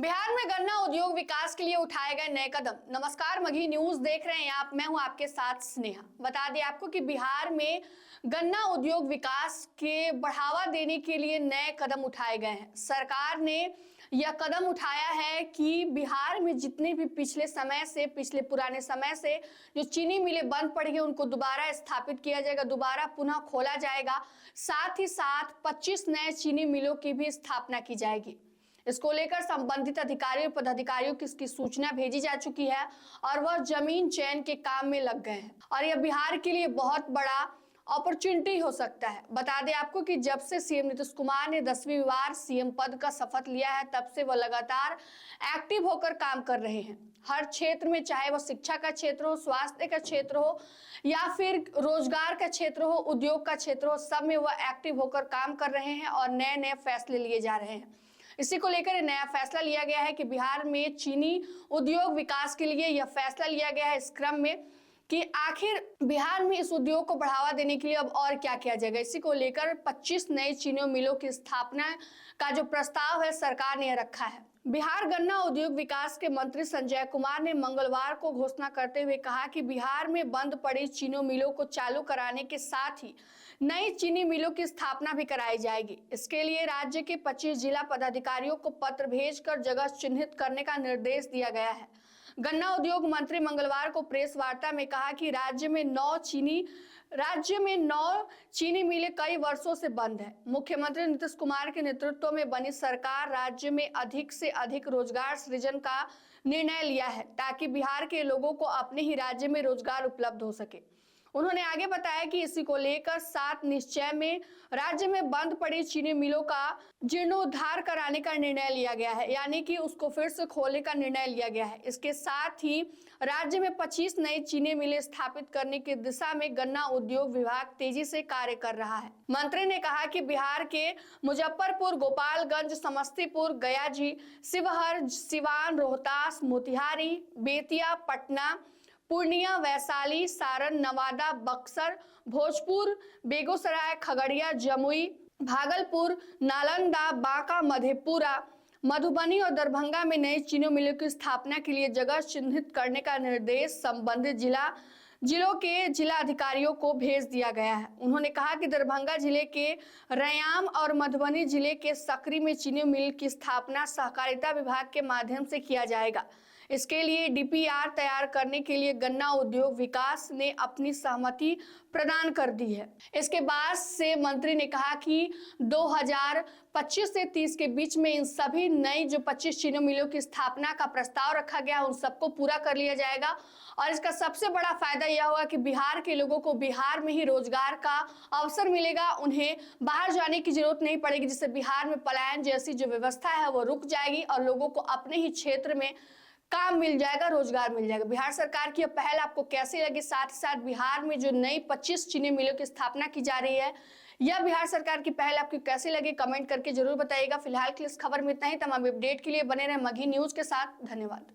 बिहार में गन्ना उद्योग विकास के लिए उठाए गए नए कदम। नमस्कार, मगही न्यूज देख रहे हैं आप। मैं हूं आपके साथ स्नेहा। बता दें आपको कि बिहार में गन्ना उद्योग विकास के बढ़ावा देने के लिए नए कदम उठाए गए हैं। सरकार ने यह कदम उठाया है कि बिहार में जितने भी पिछले पुराने समय से जो चीनी मिलें बंद पड़ी है उनको दोबारा स्थापित किया जाएगा, दोबारा पुनः खोला जाएगा। साथ ही साथ 25 नए चीनी मिलों की भी स्थापना की जाएगी। इसको लेकर संबंधित अधिकारियों और पदाधिकारियों की इसकी सूचना भेजी जा चुकी है और वह जमीन चयन के काम में लग गए हैं और यह बिहार के लिए बहुत बड़ा अपॉर्चुनिटी हो सकता है। बता दें आपको कि जब से सीएम नीतीश कुमार ने 10वीं बार सीएम पद का शपथ लिया है तब से वह लगातार एक्टिव होकर काम कर रहे हैं। हर क्षेत्र में, चाहे वह शिक्षा का क्षेत्र हो, स्वास्थ्य का क्षेत्र हो या फिर रोजगार का क्षेत्र हो, उद्योग का क्षेत्र हो, सब में वह एक्टिव होकर काम कर रहे हैं और नए नए फैसले लिए जा रहे हैं। इसी को लेकर नया फैसला लिया गया है कि बिहार में चीनी उद्योग विकास के लिए यह फैसला लिया गया है इस क्रम में कि आखिर बिहार में इस उद्योग को बढ़ावा देने के लिए अब और क्या किया जाएगा। इसी को लेकर 25 नई चीनी मिलों की स्थापना का जो प्रस्ताव है सरकार ने रखा है। बिहार गन्ना उद्योग विकास के मंत्री संजय कुमार ने मंगलवार को घोषणा करते हुए कहा कि बिहार में बंद पड़ी चीनी मिलों को चालू कराने के साथ ही नई चीनी मिलों की स्थापना भी कराई जाएगी। इसके लिए राज्य के 25 जिला पदाधिकारियों को पत्र भेजकर जगह चिन्हित करने का निर्देश दिया गया है। गन्ना उद्योग मंत्री मंगलवार को प्रेस वार्ता में कहा कि राज्य में 9 चीनी मिलें कई वर्षों से बंद है। मुख्यमंत्री नीतीश कुमार के नेतृत्व में बनी सरकार राज्य में अधिक से अधिक रोजगार सृजन का निर्णय लिया है ताकि बिहार के लोगों को अपने ही राज्य में रोजगार उपलब्ध हो सके। उन्होंने आगे बताया कि इसी को लेकर 7 निश्चय में राज्य में बंद पड़ी चीनी मिलों का जीर्णोद्धार कराने का निर्णय लिया गया है, यानी कि उसको फिर से खोलने का निर्णय लिया गया है। इसके साथ ही राज्य में 25 नई चीनी मिलें स्थापित करने की दिशा में गन्ना उद्योग विभाग तेजी से कार्य कर रहा है। मंत्री ने कहा कि बिहार के मुजफ्फरपुर, गोपालगंज, समस्तीपुर, गया, शिवहर, सिवान, रोहतास, मोतिहारी, बेतिया, पटना, पूर्णिया, वैशाली, सारण, नवादा, बक्सर, भोजपुर, बेगूसराय, खगड़िया, जमुई, भागलपुर, नालंदा, बांका, मधेपुरा, मधुबनी और दरभंगा में नई चीनी मिलों की स्थापना के लिए जगह चिन्हित करने का निर्देश संबंधित जिलों के जिला अधिकारियों को भेज दिया गया है। उन्होंने कहा कि दरभंगा जिले के रैयाम और मधुबनी जिले के सकरी में चीनी मिल की स्थापना सहकारिता विभाग के माध्यम से किया जाएगा। इसके लिए डीपीआर तैयार करने के लिए गन्ना उद्योग विकास ने अपनी सहमति प्रदान कर दी है। इसके बाद से मंत्री ने कहा कि 2025 से 30 के बीच में इन सभी नई जो 25 चीनी मिलों की स्थापना का प्रस्ताव रखा गया उन सबको पूरा कर लिया जाएगा और इसका सबसे बड़ा फायदा यह होगा कि बिहार के लोगों को बिहार में ही रोजगार का अवसर मिलेगा। उन्हें बाहर जाने की जरूरत नहीं पड़ेगी, जिससे बिहार में पलायन जैसी जो व्यवस्था है वो रुक जाएगी और लोगों को अपने ही क्षेत्र में काम मिल जाएगा, रोजगार मिल जाएगा। बिहार सरकार की यह पहल आपको कैसी लगी? साथ ही साथ बिहार में जो नई 25 चीनी मिलों की स्थापना की जा रही है, यह बिहार सरकार की पहल आपको कैसी लगी? कमेंट करके जरूर बताइएगा। फिलहाल के लिए इस खबर में इतना ही। तमाम अपडेट के लिए बने रहे मगही न्यूज के साथ। धन्यवाद।